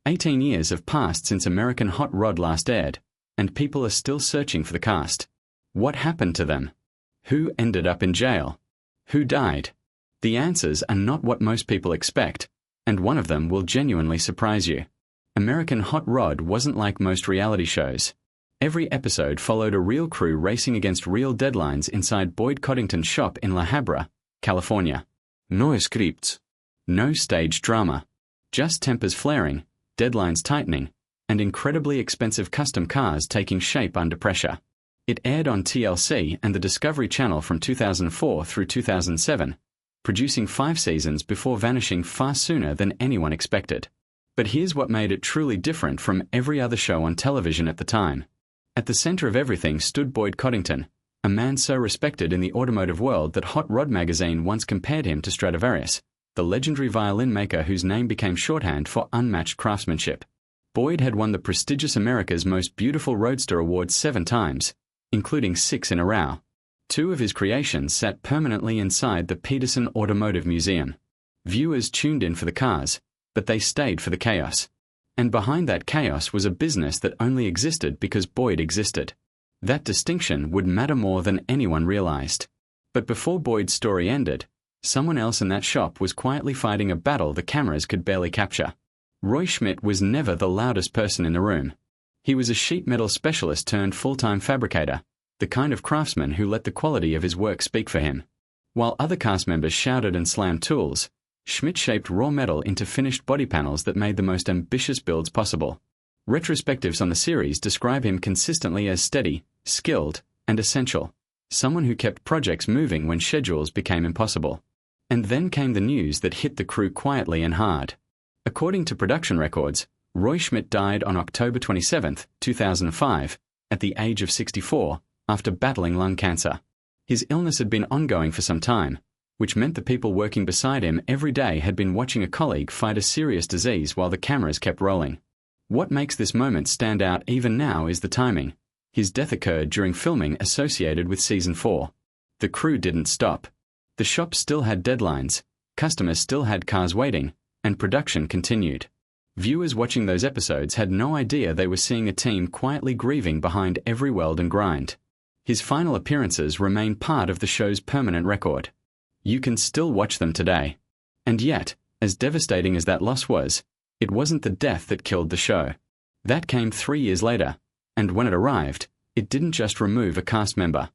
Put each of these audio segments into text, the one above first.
18 years have passed since American Hot Rod last aired, and people are still searching for the cast. What happened to them? Who ended up in jail? Who died? The answers are not what most people expect, and one of them will genuinely surprise you. American Hot Rod wasn't like most reality shows. Every episode followed a real crew racing against real deadlines inside Boyd Coddington's shop in La Habra, California. No scripts. No staged drama. Just tempers flaring, deadlines tightening, and incredibly expensive custom cars taking shape under pressure. It aired on TLC and the Discovery Channel from 2004 through 2007, producing 5 seasons before vanishing far sooner than anyone expected. But here's what made it truly different from every other show on television at the time. At the center of everything stood Boyd Coddington, a man so respected in the automotive world that Hot Rod magazine once compared him to Stradivarius, the legendary violin maker whose name became shorthand for unmatched craftsmanship. Boyd had won the prestigious America's Most Beautiful Roadster Award 7 times, including 6 in a row. 2 of his creations sat permanently inside the Peterson Automotive Museum. Viewers tuned in for the cars, but they stayed for the chaos. And behind that chaos was a business that only existed because Boyd existed. That distinction would matter more than anyone realized. But before Boyd's story ended, someone else in that shop was quietly fighting a battle the cameras could barely capture. Roy Schmidt was never the loudest person in the room. He was a sheet metal specialist turned full-time fabricator, the kind of craftsman who let the quality of his work speak for him. While other cast members shouted and slammed tools, Schmidt shaped raw metal into finished body panels that made the most ambitious builds possible. Retrospectives on the series describe him consistently as steady, skilled, and essential, someone who kept projects moving when schedules became impossible. And then came the news that hit the crew quietly and hard. According to production records, Roy Schmidt died on October 27, 2005, at the age of 64, after battling lung cancer. His illness had been ongoing for some time, which meant the people working beside him every day had been watching a colleague fight a serious disease while the cameras kept rolling. What makes this moment stand out even now is the timing. His death occurred during filming associated with Season 4. The crew didn't stop. The shop still had deadlines, customers still had cars waiting, and production continued. Viewers watching those episodes had no idea they were seeing a team quietly grieving behind every weld and grind. His final appearances remain part of the show's permanent record. You can still watch them today. And yet, as devastating as that loss was, it wasn't the death that killed the show. That came 3 years later, and when it arrived, it didn't just remove a cast member.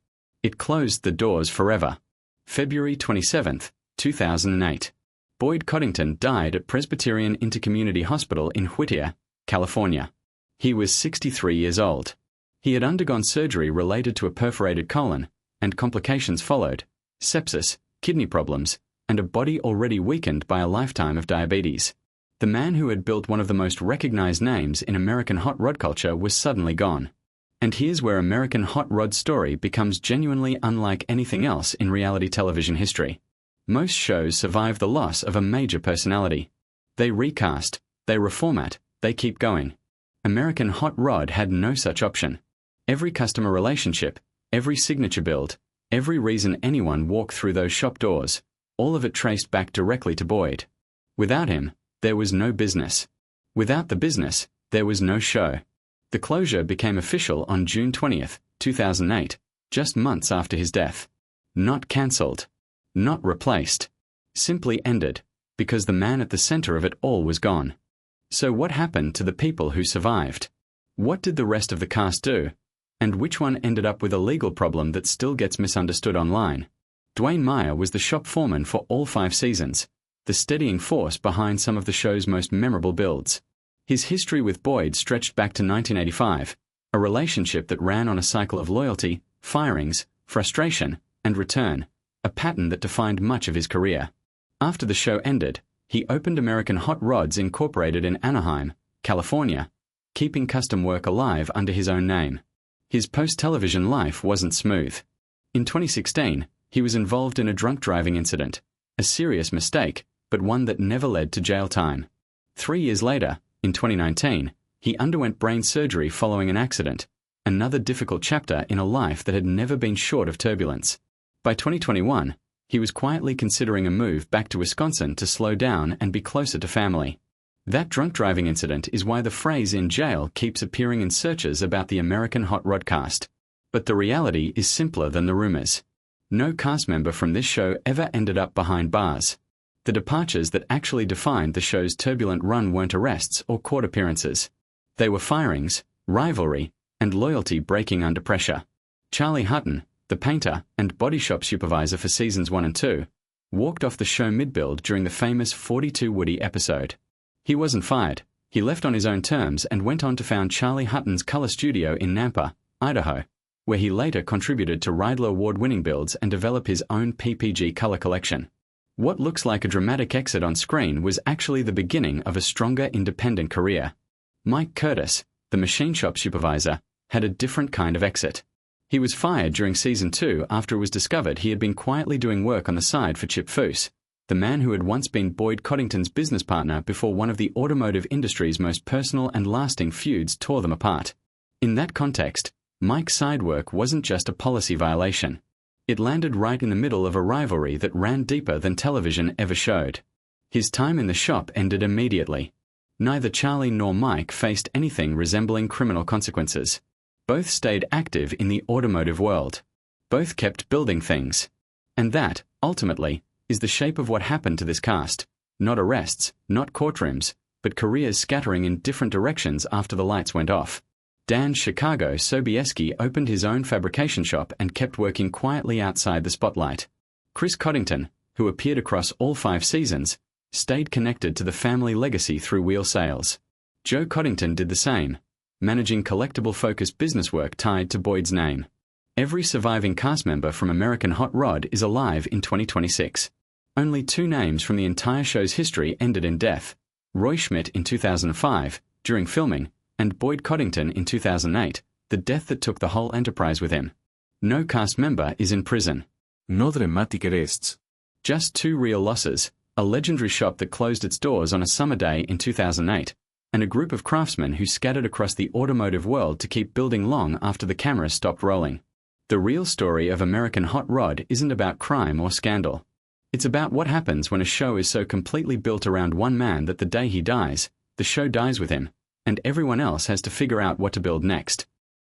It closed the doors forever. February 27, 2008. Boyd Coddington died at Presbyterian Intercommunity Hospital in Whittier, California. He was 63 years old. He had undergone surgery related to a perforated colon, and complications followed: sepsis, kidney problems, and a body already weakened by a lifetime of diabetes. The man who had built one of the most recognized names in American hot rod culture was suddenly gone. And here's where American Hot Rod's story becomes genuinely unlike anything else in reality television history. Most shows survive the loss of a major personality. They recast, they reformat, they keep going. American Hot Rod had no such option. Every customer relationship, every signature build, every reason anyone walked through those shop doors, all of it traced back directly to Boyd. Without him, there was no business. Without the business, there was no show. The closure became official on June 20, 2008, just months after his death. Not cancelled. Not replaced. Simply ended, because the man at the center of it all was gone. So what happened to the people who survived? What did the rest of the cast do? And which one ended up with a legal problem that still gets misunderstood online? Dwayne Meyer was the shop foreman for all 5 seasons, the steadying force behind some of the show's most memorable builds. His history with Boyd stretched back to 1985, a relationship that ran on a cycle of loyalty, firings, frustration, and return, a pattern that defined much of his career. After the show ended, he opened American Hot Rods Incorporated in Anaheim, California, keeping custom work alive under his own name. His post-television life wasn't smooth. In 2016, he was involved in a drunk driving incident, a serious mistake, but one that never led to jail time. 3 years later, in 2019, he underwent brain surgery following an accident, another difficult chapter in a life that had never been short of turbulence. By 2021, he was quietly considering a move back to Wisconsin to slow down and be closer to family. That drunk driving incident is why the phrase "in jail" keeps appearing in searches about the American Hot Rod cast. But the reality is simpler than the rumors. No cast member from this show ever ended up behind bars. The departures that actually defined the show's turbulent run weren't arrests or court appearances. They were firings, rivalry, and loyalty breaking under pressure. Charlie Hutton, the painter and body shop supervisor for seasons 1 and 2, walked off the show mid-build during the famous 42 Woody episode. He wasn't fired. He left on his own terms and went on to found Charlie Hutton's color studio in Nampa, Idaho, where he later contributed to Ridler award-winning builds and develop his own PPG color collection. What looks like a dramatic exit on screen was actually the beginning of a stronger independent career. Mike Curtis, the machine shop supervisor, had a different kind of exit. He was fired during season 2 after it was discovered he had been quietly doing work on the side for Chip Foose, the man who had once been Boyd Coddington's business partner before one of the automotive industry's most personal and lasting feuds tore them apart. In that context, Mike's side work wasn't just a policy violation. It landed right in the middle of a rivalry that ran deeper than television ever showed. His time in the shop ended immediately. Neither Charlie nor Mike faced anything resembling criminal consequences. Both stayed active in the automotive world. Both kept building things. And that, ultimately, is the shape of what happened to this cast. Not arrests, not courtrooms, but careers scattering in different directions after the lights went off. Dan Chicago Sobieski opened his own fabrication shop and kept working quietly outside the spotlight. Chris Coddington, who appeared across all 5 seasons, stayed connected to the family legacy through wheel sales. Joe Coddington did the same, managing collectible-focused business work tied to Boyd's name. Every surviving cast member from American Hot Rod is alive in 2026. Only 2 names from the entire show's history ended in death: Roy Schmidt in 2005, during filming, and Boyd Coddington in 2008, the death that took the whole enterprise with him. No cast member is in prison. No dramatic arrests. Just 2 real losses: a legendary shop that closed its doors on a summer day in 2008, and a group of craftsmen who scattered across the automotive world to keep building long after the cameras stopped rolling. The real story of American Hot Rod isn't about crime or scandal. It's about what happens when a show is so completely built around one man that the day he dies, the show dies with him, and everyone else has to figure out what to build next.